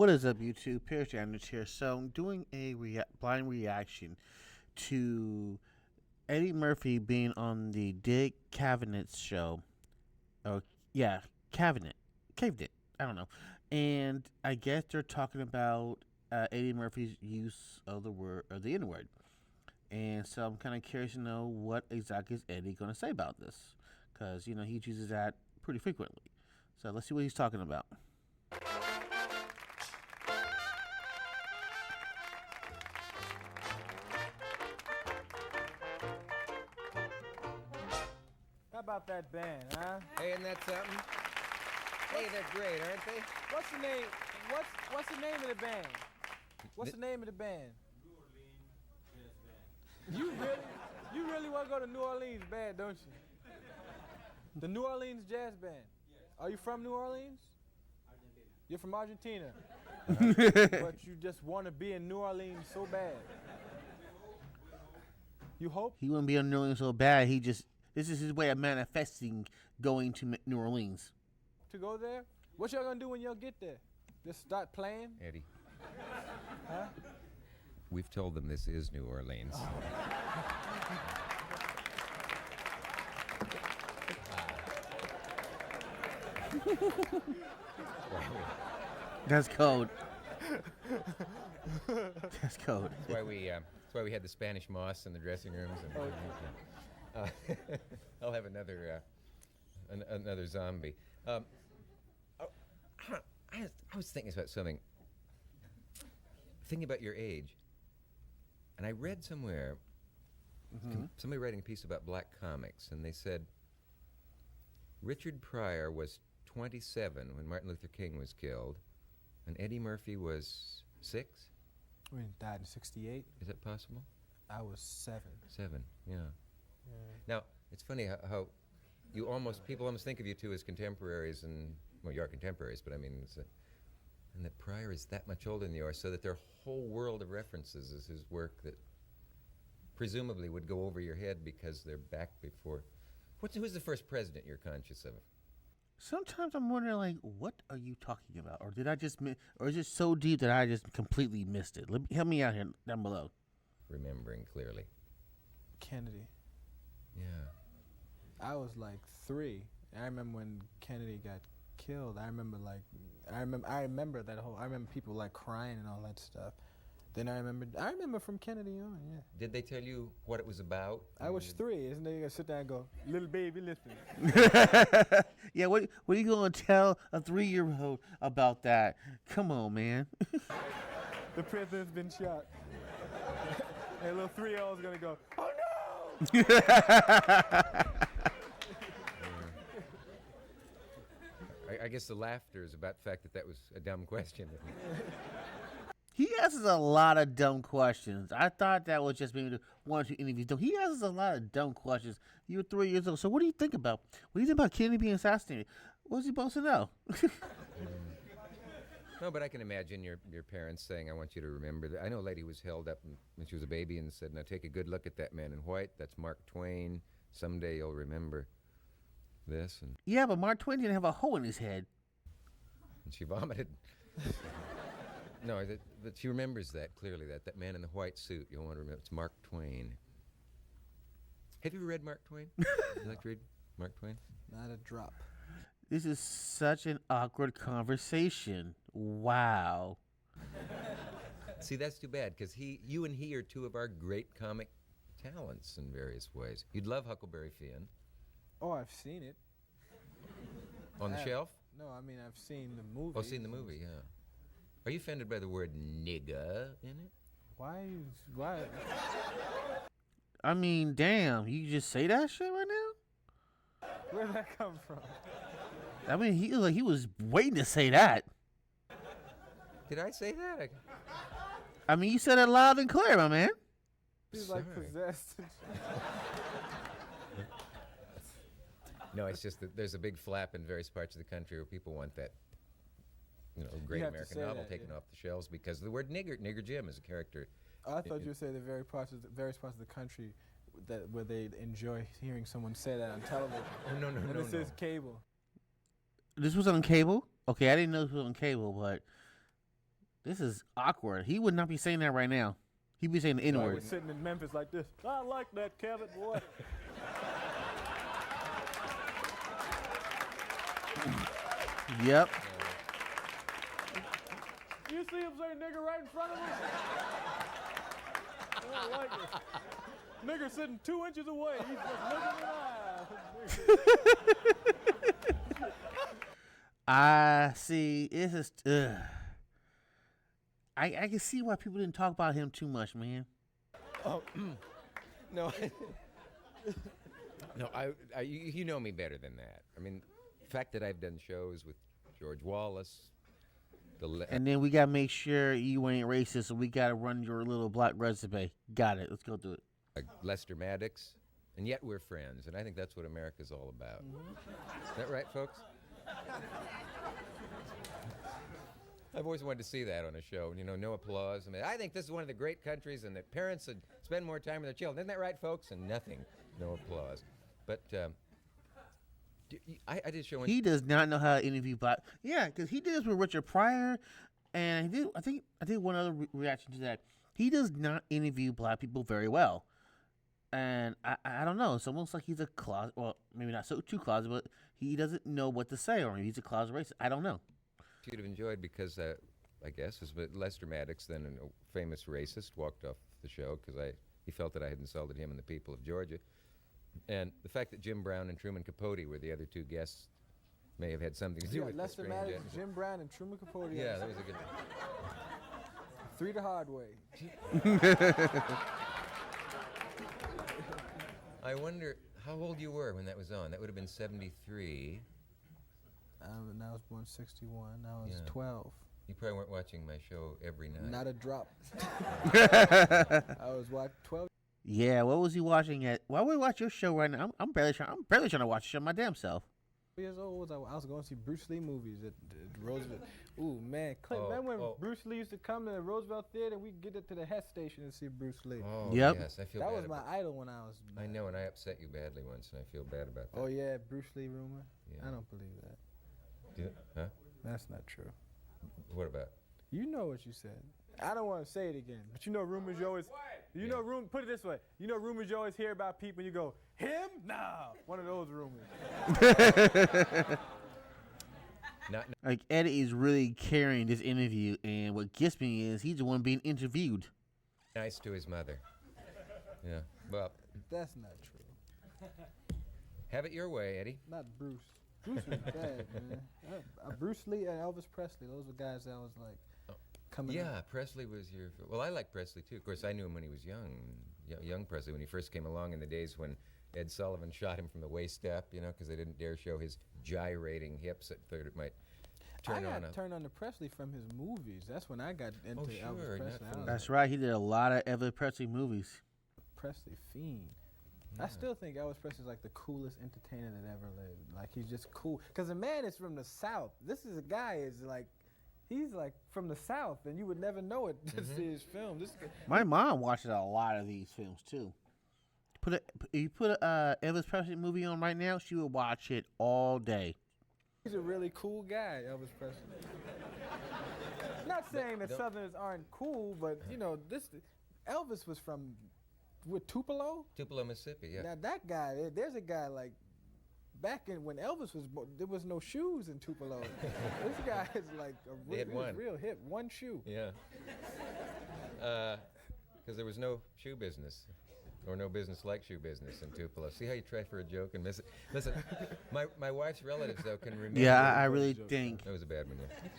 What is up, YouTube? Pierce Andrews here. So I'm doing a blind reaction to Eddie Murphy being on the Dick Cavett show. Oh, yeah, Cavett. I don't know. And I guess they're talking about Eddie Murphy's use of the word or the N word. And so I'm kind of curious to know what exactly is Eddie going to say about this, because he uses that pretty frequently. So let's see what he's talking about. How about that band, huh? Hey, isn't that something? Hey, they're great, aren't they? What's the name? What's the name of the band? What's the name of the band? New Orleans Jazz Band. You really want to go to New Orleans band, don't you? The New Orleans Jazz Band. Yes. Are you from New Orleans? Argentina. You're from Argentina. But you just want to be in New Orleans so bad. You hope? He wouldn't be in New Orleans so bad. This is his way of manifesting going to New Orleans. To go there? What y'all gonna do when y'all get there? Just start playing? Eddie, Huh? we've told them this is New Orleans. That's code. That's code. That's why we had the Spanish moss in the dressing rooms. And, I'll have another zombie. I was thinking about something. Thinking about your age, and I read somewhere somebody writing a piece about black comics, and they said Richard Pryor was 27 when Martin Luther King was killed, and Eddie Murphy was 6. We died in '68. Is that possible? I was 7. 7, yeah. Now, it's funny how people almost think of you two as contemporaries, and, well, you are contemporaries, but I mean, and that Pryor is that much older than you are, so that their whole world of references is his work that presumably would go over your head because they're back before. Who's the first president you're conscious of? Sometimes I'm wondering, like, what are you talking about? Or did I just or is it so deep that I just completely missed it? Help me out here down below. Remembering clearly. Kennedy. Yeah. I was like 3. I remember when Kennedy got killed. I remember people like crying and all that stuff. Then I remember from Kennedy on, yeah. Did they tell you what it was about? I was 3, isn't it? You gotta sit there and go, little baby, listen. Yeah, what are you gonna tell a 3-year-old about that? Come on, man. The president's been shot. And a little 3-year-old's gonna go, oh no! I guess the laughter is about the fact that was a dumb question. He asks a lot of dumb questions. I thought that was just maybe the 1 or 2 interviews. No, he asks a lot of dumb questions. You were 3 years old. So what do you think about? What do you think about Kennedy being assassinated? What's he supposed to know? No, but I can imagine your parents saying, I want you to remember that. I know a lady was held up when she was a baby and said, now take a good look at that man in white. That's Mark Twain. Someday you'll remember this. And Yeah, but Mark Twain didn't have a hole in his head. she vomited. No, but she remembers that clearly, that man in the white suit, you'll want to remember. It's Mark Twain. Have you ever read Mark Twain? Would you like to read Mark Twain? Not a drop. This is such an awkward conversation. Wow. See, that's too bad, because you and he are two of our great comic talents in various ways. You'd love Huckleberry Finn. Oh, I've seen it. On the shelf? No, I mean, I've seen the movie. Oh, seen the movie, yeah. Are you offended by the word nigga in it? Why? I mean, damn, you just say that shit right now? Where'd that come from? I mean, he was waiting to say that. Did I say that? I mean, you said it loud and clear, my man. He's like possessed. No, it's just that there's a big flap in various parts of the country where people want that, great American novel taken off the shelves because of the word nigger. Nigger Jim is a character. Oh, I thought you were saying the various parts of the country where they enjoy hearing someone say that on television. Oh, no. And it says cable. This was on cable? Okay, I didn't know this was on cable, but This is awkward. He would not be saying that right now. He'd be saying the I N-word. was sitting in Memphis like this. I like that, Cavett, boy. Yep. You see him say nigger right in front of us? I don't like it. Nigger sitting 2 inches away. He's just looking at us. I see. It's just. I can see why people didn't talk about him too much, man. Oh, no. No, you know me better than that. I mean, the fact that I've done shows with George Wallace, And then we gotta make sure you ain't racist, so we gotta run your little black resume. Got it. Let's go do it. Lester Maddox, and yet we're friends, and I think that's what America's all about. Is that right, folks? I've always wanted to see that on a show. You know, no applause. I mean, I think this is one of the great countries, and that parents should spend more time with their children. Isn't that right, folks? And nothing, no applause. But I did show. He does not know how to interview black. Yeah, because he did this with Richard Pryor, and he did. I did one other reaction to that. He does not interview black people very well, and I don't know. It's almost like he's a closet. Well, maybe not so too closet, but he doesn't know what to say, or maybe he's a closet racist. I don't know. You'd have enjoyed because I guess was Lester Maddox, then a famous racist, walked off the show because he felt that I had insulted him and the people of Georgia. And the fact that Jim Brown and Truman Capote were the other two guests may have had something to do with Lester the Maddox, strange. Jim Brown, and Truman Capote. Yeah, that was a good. 3 the hard way. I wonder how old you were when that was on. That would have been 73. I was born 61. I was Yeah. 12. You probably weren't watching my show every night. Not a drop. I was 12 Yeah, what was he watching at? Why would we watch your show right now? I'm barely trying to watch the show my damn self. years old. I was going to see Bruce Lee movies at Roosevelt. Ooh, man. Clint, remember when Bruce Lee used to come to the Roosevelt Theater and we'd get to the Hess Station and see Bruce Lee? Oh, yep. Yes, I feel that bad was my idol when I was. I know, and I upset you badly once, and I feel bad about that. Oh, yeah, Bruce Lee rumor? Yeah. I don't believe that. Huh? That's not true. What about? You know what you said. I don't want to say it again, but you know rumors you always, put it this way, you know rumors you always hear about people and you go, him? Nah, one of those rumors. Like, Eddie is really carrying this interview, and what gets me is he's the one being interviewed. Nice to his mother. Yeah, well. That's not true. Have it your way, Eddie. Not Bruce. Bruce was bad, man. Bruce Lee and Elvis Presley, those were guys that was like coming up. Yeah, Presley was your. Well, I like Presley too. Of course, I knew him when he was young. Young Presley, when he first came along in the days when Ed Sullivan shot him from the waist up, because they didn't dare show his gyrating hips. That thought it might turn on. I got turned on to Presley from his movies. That's when I got into Elvis Presley. That's right. He did a lot of Elvis Presley movies. Presley fiend. Yeah. I still think Elvis Presley is like the coolest entertainer that ever lived. Like, he's just cool. Because the man is from the South. This is a guy he's like from the South, and you would never know it to see his film. My mom watches a lot of these films too. You put a Elvis Presley movie on right now, she would watch it all day. He's a really cool guy, Elvis Presley. Not saying that Southerners aren't cool, but Elvis was from Tupelo? Tupelo, Mississippi, yeah. Now that guy, there's a guy like back when Elvis was born, there was no shoes in Tupelo. This guy is like real hip, one shoe. Yeah. Because there was no shoe business, or no business like shoe business in Tupelo. See how you try for a joke and miss it? Listen, my wife's relatives, though, can remember. Yeah, I really think. That was a bad one, yeah.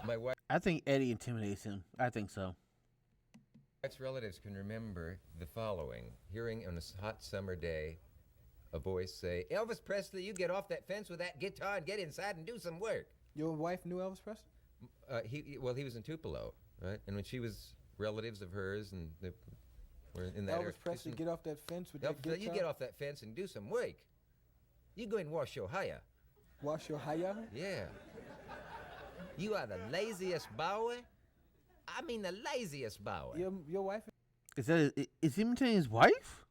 My wife. I think Eddie intimidates him. I think so. My wife's relatives can remember the following: hearing on a hot summer day a voice say, "Elvis Presley, you get off that fence with that guitar and get inside and do some work." Your wife knew Elvis Presley? He was in Tupelo, right? And when she was relatives of hers, and they were in that area. Elvis Presley, get off that fence with that guitar? You get off that fence and do some work. You go and wash your hair. Wash your hair? Yeah. You are the laziest boy. I mean the laziest boy. Your wife is he imitating his wife?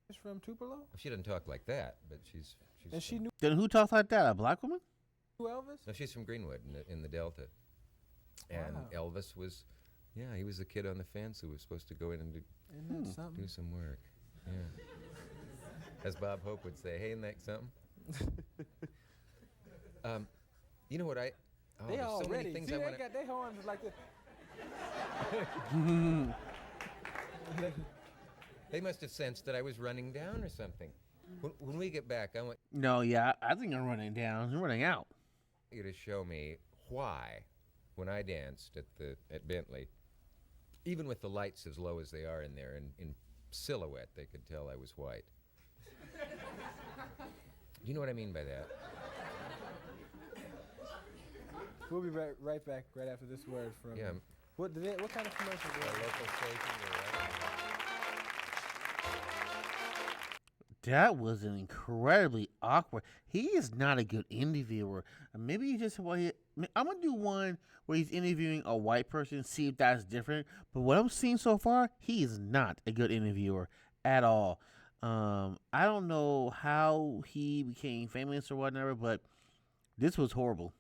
Is from Tupelo? She doesn't talk like that, but she's. And she knew. Then who talks like that? A black woman? Elvis? No, she's from Greenwood in the Delta. And Wow. Elvis was, he was the kid on the fence who was supposed to go in and Isn't that something? do some work. Yeah. As Bob Hope would say, hey, isn't that something? You know what I... Oh, They there's all so many ready. things See, I they want to... got their horns like this. They must have sensed that I was running down or something. When we get back, I want No, yeah, I think I'm running down. I'm running out. you to show me why, when I danced at Bentley, even with the lights as low as they are in there, in silhouette, they could tell I was white. Do you know what I mean by that? We'll be right back right after this word from. Yeah. What kind of commercial? A local station or whatever. That was an incredibly awkward. He is not a good interviewer. Maybe he just I'm gonna do one where he's interviewing a white person, see if that's different. But what I'm seeing so far, he is not a good interviewer at all. I don't know how he became famous or whatever, but this was horrible.